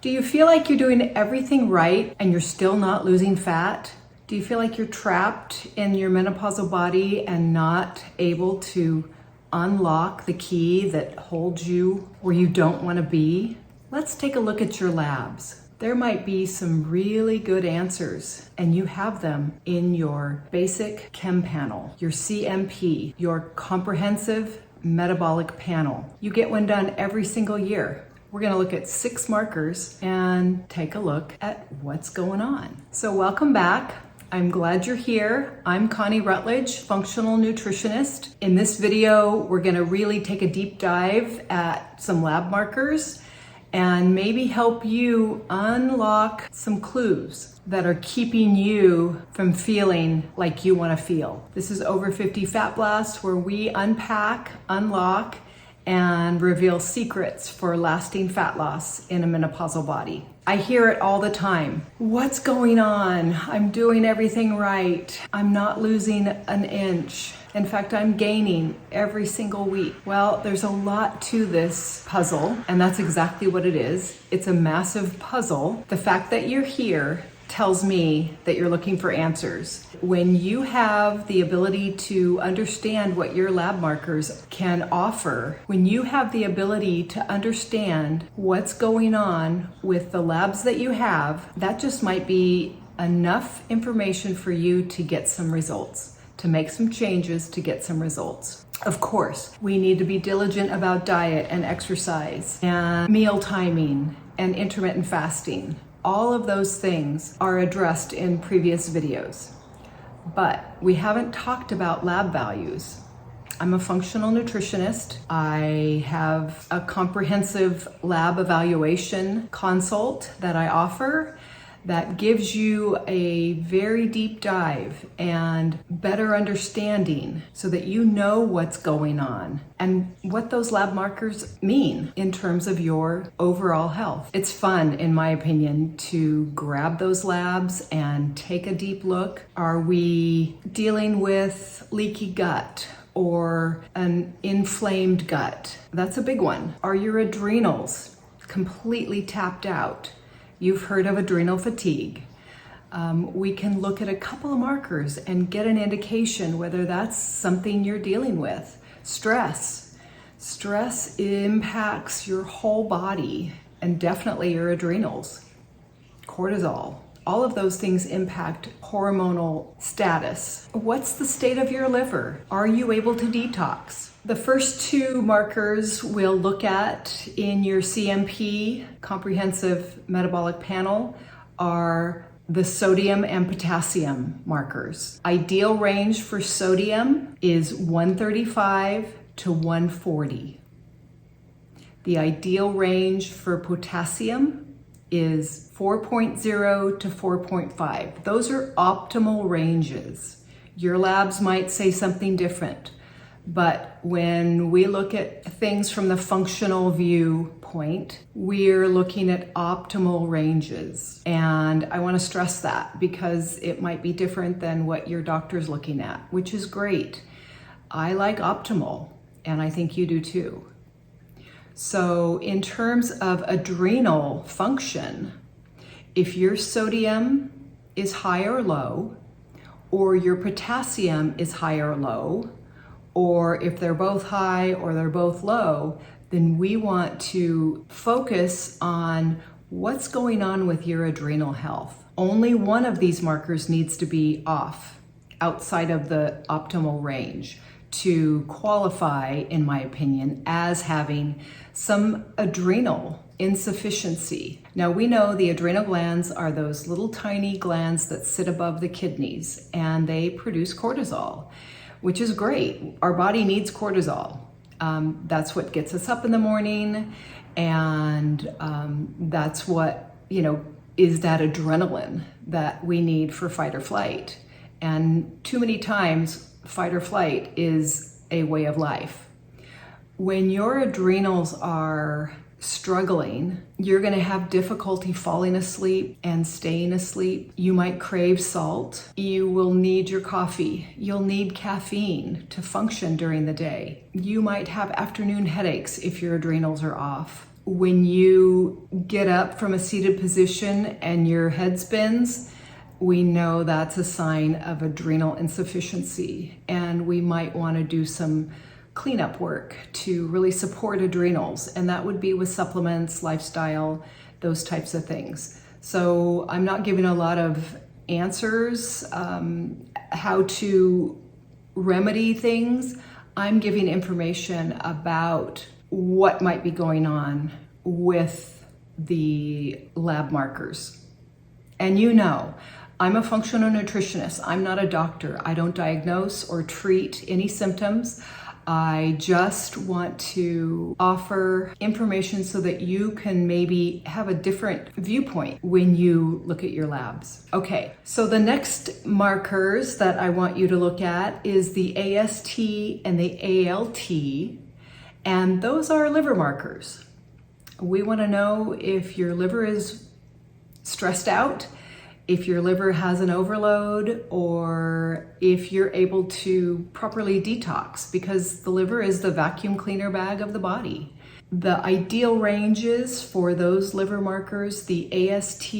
Do you feel like you're doing everything right and you're still not losing fat? Do you feel like you're trapped in your menopausal body and not able to unlock the key that holds you where you don't want to be? Let's take a look at your labs. There might be some really good answers, and you have them in your basic chem panel, your CMP, your comprehensive metabolic panel. You get one done every single year. We're going to look at 6 markers and take a look at what's going on. So welcome back. I'm glad you're here. I'm Connie Rutledge, functional nutritionist. In this video, we're going to really take a deep dive at some lab markers and maybe help you unlock some clues that are keeping you from feeling like you want to feel. This is Over 50 Fat Blast, where we unpack, unlock, and reveal secrets for lasting fat loss in a menopausal body. I hear it all the time. What's going on? I'm doing everything right. I'm not losing an inch. In fact, I'm gaining every single week. Well, there's a lot to this puzzle, and that's exactly what it is. It's a massive puzzle. The fact that you're here tells me that you're looking for answers. When you have the ability to understand what your lab markers can offer, when you have the ability to understand what's going on with the labs that you have, that just might be enough information for you to get some results, to make some changes to get some results. Of course, we need to be diligent about diet and exercise and meal timing and intermittent fasting. All of those things are addressed in previous videos, but we haven't talked about lab values. I'm a functional nutritionist. I have a comprehensive lab evaluation consult that I offer that gives you a very deep dive and better understanding so that you know what's going on and what those lab markers mean in terms of your overall health. It's fun, in my opinion, to grab those labs and take a deep look. Are we dealing with leaky gut or an inflamed gut? That's a big one. Are your adrenals completely tapped out? You've heard of adrenal fatigue. We can look at a couple of markers and get an indication whether that's something you're dealing with. Stress. Stress impacts your whole body and definitely your adrenals. Cortisol. All of those things impact hormonal status. What's the state of your liver? Are you able to detox? The first 2 markers we'll look at in your CMP, Comprehensive Metabolic Panel, are the sodium and potassium markers. Ideal range for sodium is 135 to 140. The ideal range for potassium is 4.0 to 4.5. Those are optimal ranges. Your labs might say something different. But when we look at things from the functional viewpoint, we're looking at optimal ranges. And I want to stress that because it might be different than what your doctor's looking at, which is great. I like optimal, and I think you do too. So in terms of adrenal function, if your sodium is high or low, or your potassium is high or low, or if they're both high or they're both low, then we want to focus on what's going on with your adrenal health. Only one of these markers needs to be off, outside of the optimal range, to qualify, in my opinion, as having some adrenal insufficiency. Now, we know the adrenal glands are those little tiny glands that sit above the kidneys, and they produce cortisol, which is great. Our body needs cortisol. That's what gets us up in the morning, and that's what, is that adrenaline that we need for fight or flight. And too many times, fight or flight is a way of life. When your adrenals are struggling, you're going to have difficulty falling asleep and staying asleep. You might crave salt. You will need your coffee. You'll need caffeine to function during the day. You might have afternoon headaches if your adrenals are off. When you get up from a seated position and your head spins, we know that's a sign of adrenal insufficiency, and we might want to do some cleanup work to really support adrenals, and that would be with supplements, lifestyle, those types of things. So I'm not giving a lot of answers how to remedy things. I'm giving information about what might be going on with the lab markers. And you know, I'm a functional nutritionist. I'm not a doctor. I don't diagnose or treat any symptoms. I just want to offer information so that you can maybe have a different viewpoint when you look at your labs. Okay, so the next markers that I want you to look at is the AST and the ALT, and those are liver markers. We want to know if your liver is stressed out, if your liver has an overload, or if you're able to properly detox, because the liver is the vacuum cleaner bag of the body. The ideal ranges for those liver markers, the AST,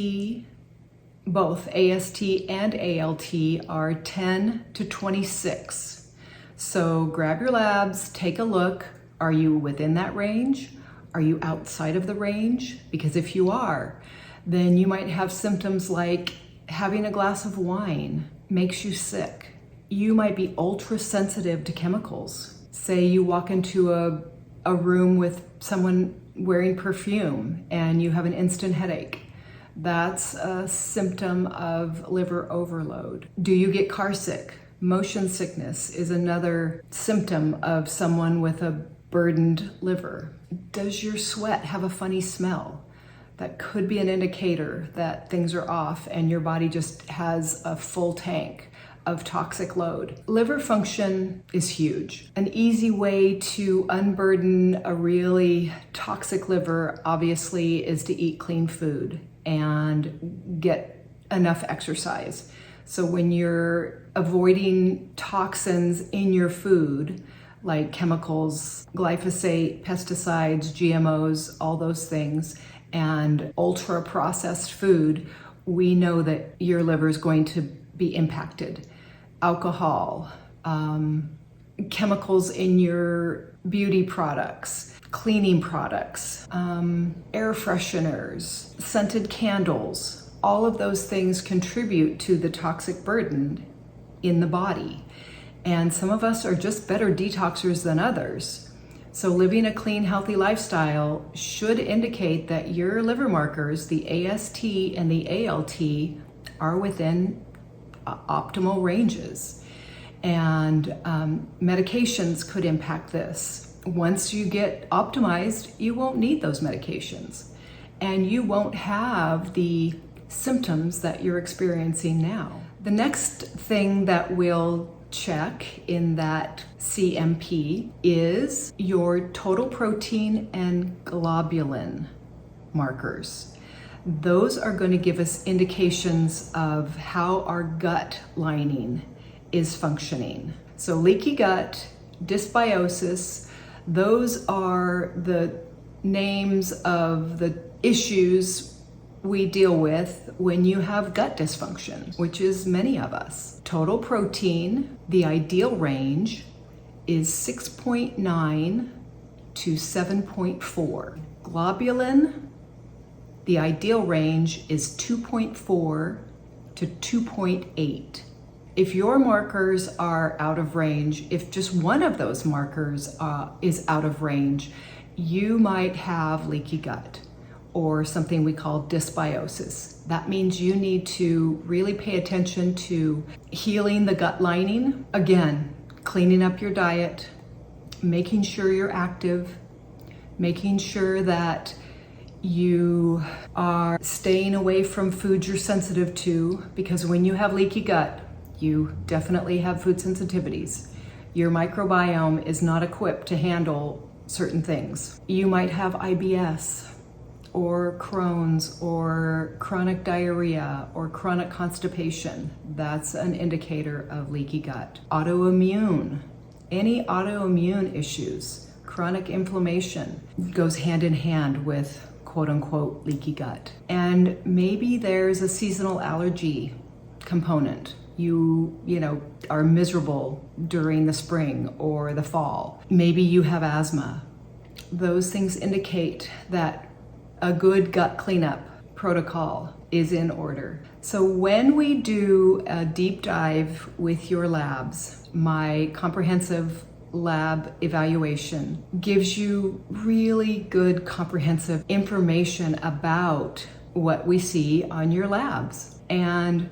both AST and ALT, are 10 to 26. So grab your labs, take a look. Are you within that range? Are you outside of the range? Because if you are, then you might have symptoms like having a glass of wine makes you sick. You might be ultra sensitive to chemicals. Say you walk into a room with someone wearing perfume and you have an instant headache. That's a symptom of liver overload. Do you get car sick? Motion sickness is another symptom of someone with a burdened liver. Does your sweat have a funny smell? That could be an indicator that things are off and your body just has a full tank of toxic load. Liver function is huge. An easy way to unburden a really toxic liver, obviously, is to eat clean food and get enough exercise. So when you're avoiding toxins in your food, like chemicals, glyphosate, pesticides, GMOs, all those things, and ultra processed food, we know that your liver is going to be impacted. Alcohol, chemicals in your beauty products, cleaning products, air fresheners, scented candles, all of those things contribute to the toxic burden in the body. And some of us are just better detoxers than others. So living a clean, healthy lifestyle should indicate that your liver markers, the AST and the ALT, are within optimal ranges. And medications could impact this. Once you get optimized, you won't need those medications. And you won't have the symptoms that you're experiencing now. The next thing that we'll check in that CMP is your total protein and globulin markers. Those are going to give us indications of how our gut lining is functioning. So leaky gut, dysbiosis, those are the names of the issues we deal with when you have gut dysfunction, which is many of us. Total protein, the ideal range is 6.9 to 7.4. Globulin, the ideal range is 2.4 to 2.8. If your markers are out of range, if just one of those markers is out of range, you might have leaky gut, or something we call dysbiosis. That means you need to really pay attention to healing the gut lining. Again, cleaning up your diet, making sure you're active, making sure that you are staying away from foods you're sensitive to, because when you have leaky gut, you definitely have food sensitivities. Your microbiome is not equipped to handle certain things. You might have IBS, or Crohn's, or chronic diarrhea, or chronic constipation. That's an indicator of leaky gut. Autoimmune. Any autoimmune issues Chronic inflammation goes hand in hand with quote unquote leaky gut. And maybe there's a seasonal allergy component. You are miserable during the spring or the fall. Maybe you have asthma. Those things indicate that a good gut cleanup protocol is in order. So when we do a deep dive with your labs, my comprehensive lab evaluation gives you really good comprehensive information about what we see on your labs. And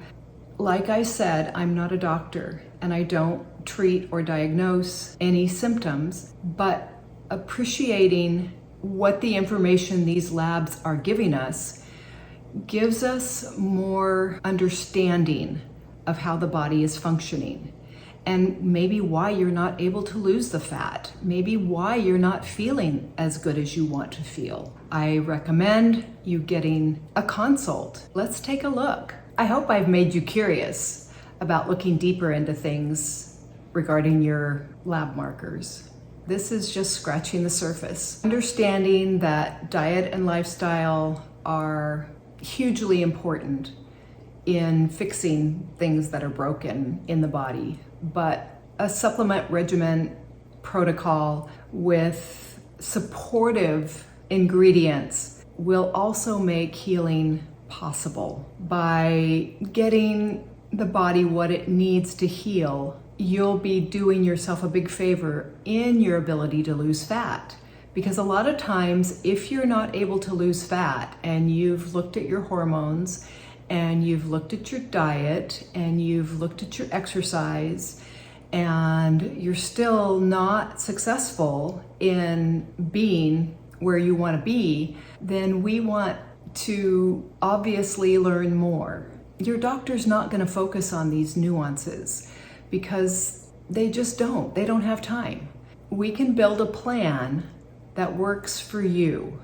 like I said, I'm not a doctor and I don't treat or diagnose any symptoms, but appreciating what the information these labs are giving us gives us more understanding of how the body is functioning and maybe why you're not able to lose the fat, maybe why you're not feeling as good as you want to feel. I recommend you getting a consult. Let's take a look. I hope I've made you curious about looking deeper into things regarding your lab markers. This is just scratching the surface. Understanding that diet and lifestyle are hugely important in fixing things that are broken in the body, but a supplement regimen protocol with supportive ingredients will also make healing possible. By getting the body what it needs to heal, you'll be doing yourself a big favor in your ability to lose fat. Because a lot of times, if you're not able to lose fat and you've looked at your hormones and you've looked at your diet and you've looked at your exercise and you're still not successful in being where you want to be, then we want to obviously learn more. Your doctor's not going to focus on these nuances because they just don't. They don't have time. We can build a plan that works for you.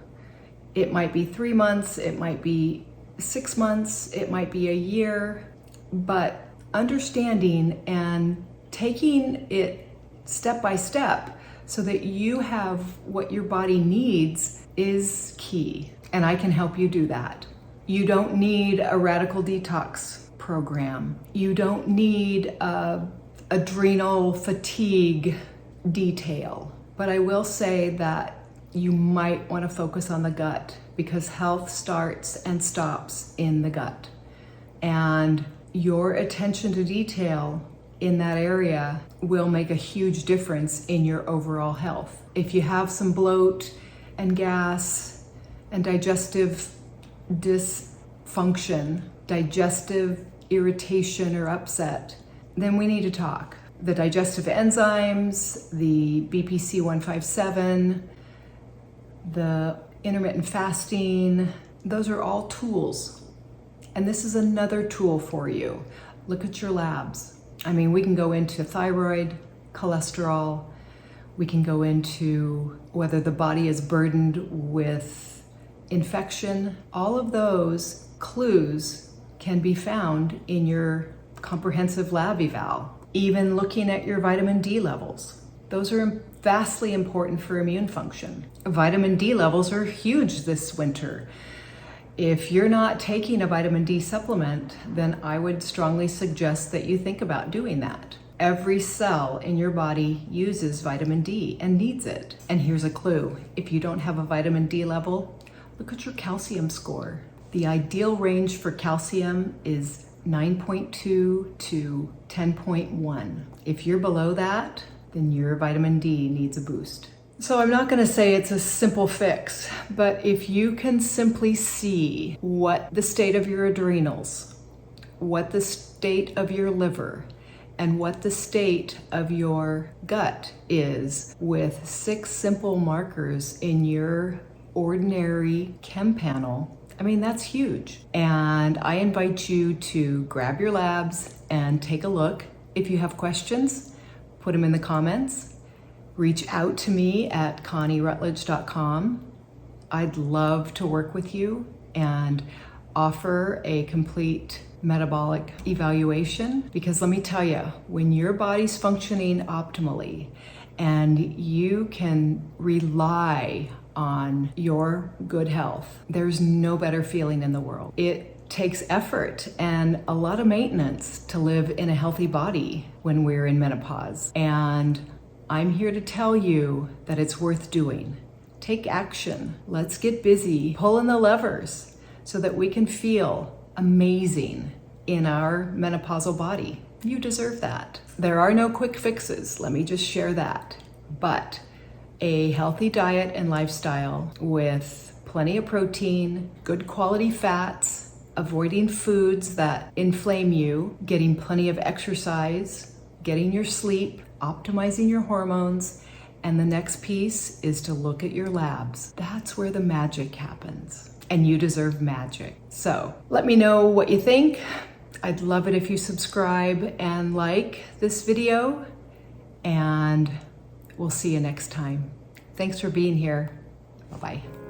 It might be 3 months, it might be 6 months, it might be a year, but understanding and taking it step by step so that you have what your body needs is key. And I can help you do that. You don't need a radical detox program. You don't need a adrenal fatigue detail. But I will say that you might want to focus on the gut because health starts and stops in the gut. And your attention to detail in that area will make a huge difference in your overall health. If you have some bloat and gas and digestive dysfunction, digestive irritation or upset, then we need to talk. The digestive enzymes, the BPC 157, the intermittent fasting, those are all tools. And this is another tool for you. Look at your labs. I mean, we can go into thyroid, cholesterol, we can go into whether the body is burdened with infection. All of those clues can be found in your comprehensive lab eval. Even looking at your vitamin D levels. Those are vastly important for immune function. Vitamin D levels are huge this winter. If you're not taking a vitamin D supplement, then I would strongly suggest that you think about doing that. Every cell in your body uses vitamin D and needs it. And here's a clue. If you don't have a vitamin D level, look at your calcium score. The ideal range for calcium is 9.2 to 10.1. If you're below that, then your vitamin D needs a boost. So I'm not going to say it's a simple fix, but if you can simply see what the state of your adrenals, what the state of your liver, and what the state of your gut is with 6 simple markers in your ordinary chem panel, I mean, that's huge. And I invite you to grab your labs and take a look. If you have questions, put them in the comments. Reach out to me at ConnieRutledge.com. I'd love to work with you and offer a complete metabolic evaluation, because let me tell you, when your body's functioning optimally and you can rely on your good health. There's no better feeling in the world. It takes effort and a lot of maintenance to live in a healthy body when we're in menopause. And I'm here to tell you that it's worth doing. Take action. Let's get busy pulling the levers so that we can feel amazing in our menopausal body. You deserve that. There are no quick fixes, let me just share that. But a healthy diet and lifestyle with plenty of protein, good quality fats, avoiding foods that inflame you, getting plenty of exercise, getting your sleep, optimizing your hormones, and the next piece is to look at your labs. That's where the magic happens. And you deserve magic. So let me know what you think. I'd love it if you subscribe and like this video, and we'll see you next time. Thanks for being here. Bye-bye.